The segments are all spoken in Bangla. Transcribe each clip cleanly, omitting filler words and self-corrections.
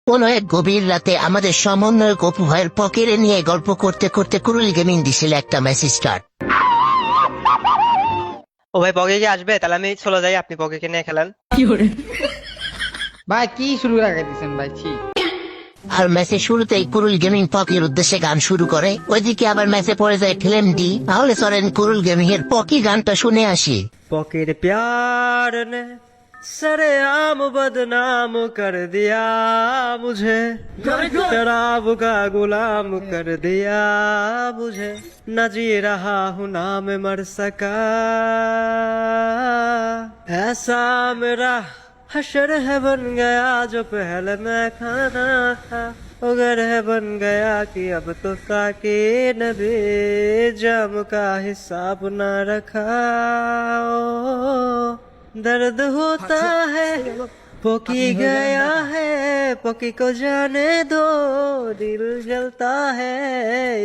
কোন এক গভীর রাতে আমাদের সমন্বয়ক অপু ভাইয়ের পকেটে নিয়ে গল্প করতে করতে কুরুল গেমিং দিছিল একটা মেসেজ স্টার্ট। ও ভাই পকে কি আসবে? তাহলে আমি চলে যাই, আপনি পকে নিয়ে খেলেন। ভাই কি শুরু লাগাই দিচ্ছেন ভাই? ছি। আর ম্যাচের শুরুতেই কুরুল গেমিং পকির উদ্দেশ্যে গান শুরু করে, ওইদিকে আবার ম্যাচে পড়ে যায় ফিল্ম ডি। তাহলে চলেন কুরুল গেমিং এর পকি গানটা শুনে আসি। पॉकेट प्यार ने सरेआम बदनाम कर दिया मुझे, शराब का गुलाम कर दिया मुझे, न जी रहा हूँ ना मैं मर सका, ऐसा मेरा हशर है बन गया जो पहले मैं खाना था, अगर है बन गया कि अब तो साके ने भी जाम का हिसाब ना रखा, ओ, दर्द होता है पोकी गया है, पोकी को जाने दो, दिल जलता है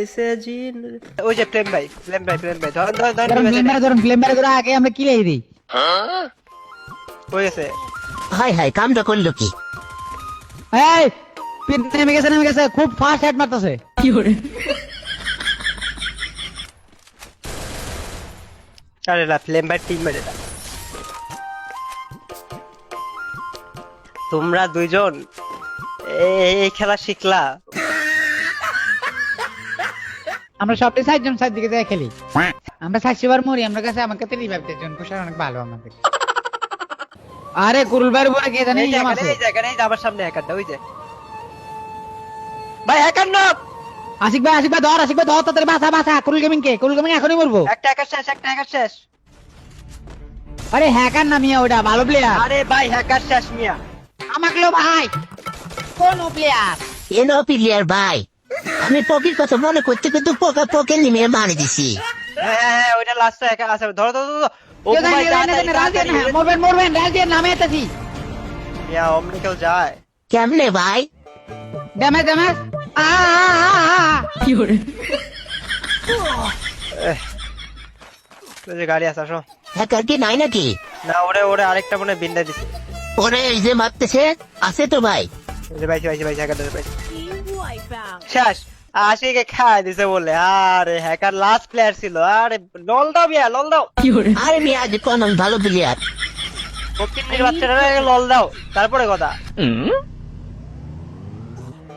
इसे जीन। ओ जे प्रेम भाई ধরুন ফিল্ম ধরে আগে আমরা কি লাই দিই। हो गए হাই হাই, কামটা করলো কি? এই পিন নেমে গেছে খুব ফাস্ট হেড মারতেছে। কি করে? अरे ला फ्लेम भाई टीम मेरे ला তোমরা দুইজন এই খেলা শিখলা? আমরা সব সাইড দিকে যাই খেলি। আমরা 60 বার মরি, আমরা কাছে আমার কাছে রিভাইভ দেন কোশার অনেক ভালো আমাদের। আরে কুরুল ভাইয়ের উপরে কে জানি নাম আছে। এই জায়গা নেই, আমার সামনে হ্যাকারটা ওই যে ভাই হ্যাকার না। আশিক ভাই ধর তাড়াতাড়ি বাসা কুরুল গেমিং এখনই মরবো। একটা হ্যাকার শেষ। আরে হ্যাকার না মিয়া, ওটা ভালো প্লেয়ার। আরে ভাই হ্যাকার শেষ মিয়া। আমাকে লো ভাই কোন প্লেয়ার? এন প্লেয়ার ভাই, আমি পকির কথা মনে করতে কিন্তু পোকা পকে নিমে মারি দিছি। হ্যাঁ ওইটা লাস্ট হ্যাকার আছে। ধরো ও ভাই মরবেন রাজিয়ার নামে আছি। ইয়া অমনি কেউ যায় কেমনে ভাই? ড্যামেজ কি করে? ওই যে গাড়ি আছে, আসো। হ্যাকার কি নাই নাকি? না ওরে আরেকটা মনে বিন্দা দিছে। ওরে এই যে মারতেছে আছে তো ভাই। এই যে ভাই হ্যাকারটা ভাই শেষ। আশিকে খাই দিছে বলে। আরে হ্যাকার লাস্ট প্লেয়ার ছিল। আরে লল দাও মিয়া, লল দাও। কি করে? আরে মিয়া আজ কোন ভালো প্লেয়ার। ফকিন্নির বাচ্চারা লল দাও, তারপরে কথা।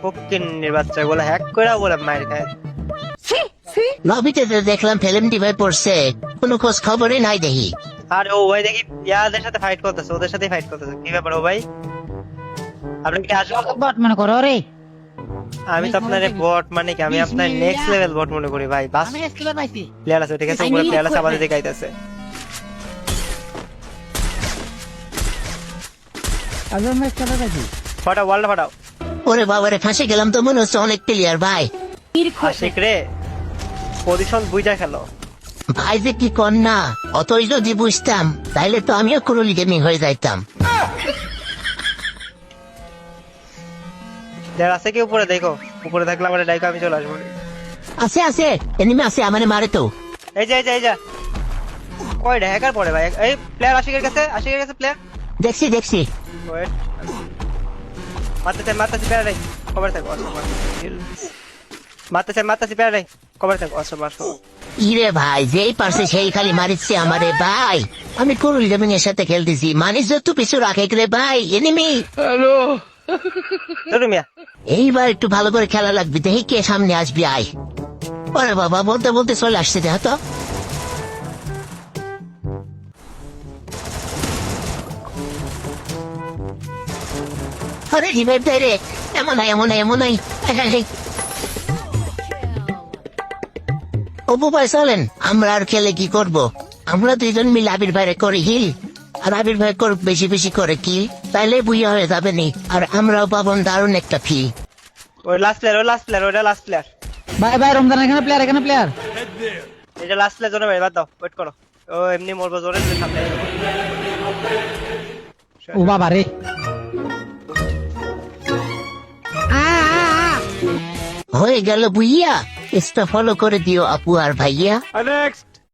ফকিন্নির বাচ্চা বলে হ্যাক করে বলে মাইর খায়। লবিতে তো দেখলাম ফিল্ম ডিভাই পড়ছে, কোনো খোঁজ খবরই নাই দেখি। আর ও ভাই দেখি ইয়াদের সাথে ফাইট করতেছে, ওদের সাথেই ফাইট করতেছে। কি ব্যাপার ও ভাই? আপনি কি আসলে বট মনে করো রে? আমি তো আপনার বট মানে কি, আমি আপনার নেক্সট লেভেল বট মনে করি ভাই। বাস আমি স্কিলার পাইছি। প্লেয়ার আছে, ঠিক আছে, উপরে প্লেয়ার আছে, আমাদের দিকে আইতাছে। আমি স্কিলার পাইছি। ফাটাও ওয়ালটা ফাটাও। ওরে বাবারে ফাঁসে গেলাম তো, মনে হচ্ছে অনেক প্লেয়ার ভাই। আশিক রে পজিশন বুঝা খেলো ভাই যে কি কর না, অতই যদি বুঝতাম তাইলে তো আমিও কুরুল গেমিং হয়ে যাইতাম। যার আছে কি উপরে দেখো, উপরে থাকলে আমার ডাইকা আমি চলে আসবো। আছে এনিমি আছে, আমারে মারে তো। এই যা কয়টা হ্যাকার পড়ে ভাই? এই প্লেয়ার আশিকের কাছে প্লেয়ার দেখছি ওয়েট মারতেছে প্লেয়ার রে, কভার থাকো। মারতেছে প্লেয়ার রে, কভার থাকো। ইরে ভাই, যেই পারছে সেই খালি মারিচ্ছে আমারে ভাই। আমি কুরুল গেমিং এর সাথে খেলতেছি, মানিস যত পিছু রাখে রে ভাই। এনিমি চলো মিয়া। এইবার একটু ভালো করে খেলা লাগবে, দেখি কে সামনে আসবি। আয় ওরে বাবা, বলতে চলে আসছে দেখ তো। আরে রিভাইভ দেয় রে, এমন নাই। অপু ভাই চলেন, আমরা আর খেলে কি করব? আমরা দুইজন মিলে আবির ভাইরে করি হিল, আর আবির ভাই করুক বেশি করে কিল, তাইলে বুইয়া হয়ে যাবে নি, আর আমরাও পাবন দারুণ একটা ফি। ওই লাস্ট প্লেয়ার ভাই রমজান এখানে প্লেয়ার। এটা লাস্ট প্লেয়ার জন্য ভাই, বাদ দাও, ওয়েট করো। ও এমনি মরবো জোরে সামনে। ও বাবা রে, হয়ে গেল বুইয়া। ইনস্টা ফলো করে দিও আপু আর ভাইয়া। নেক্সট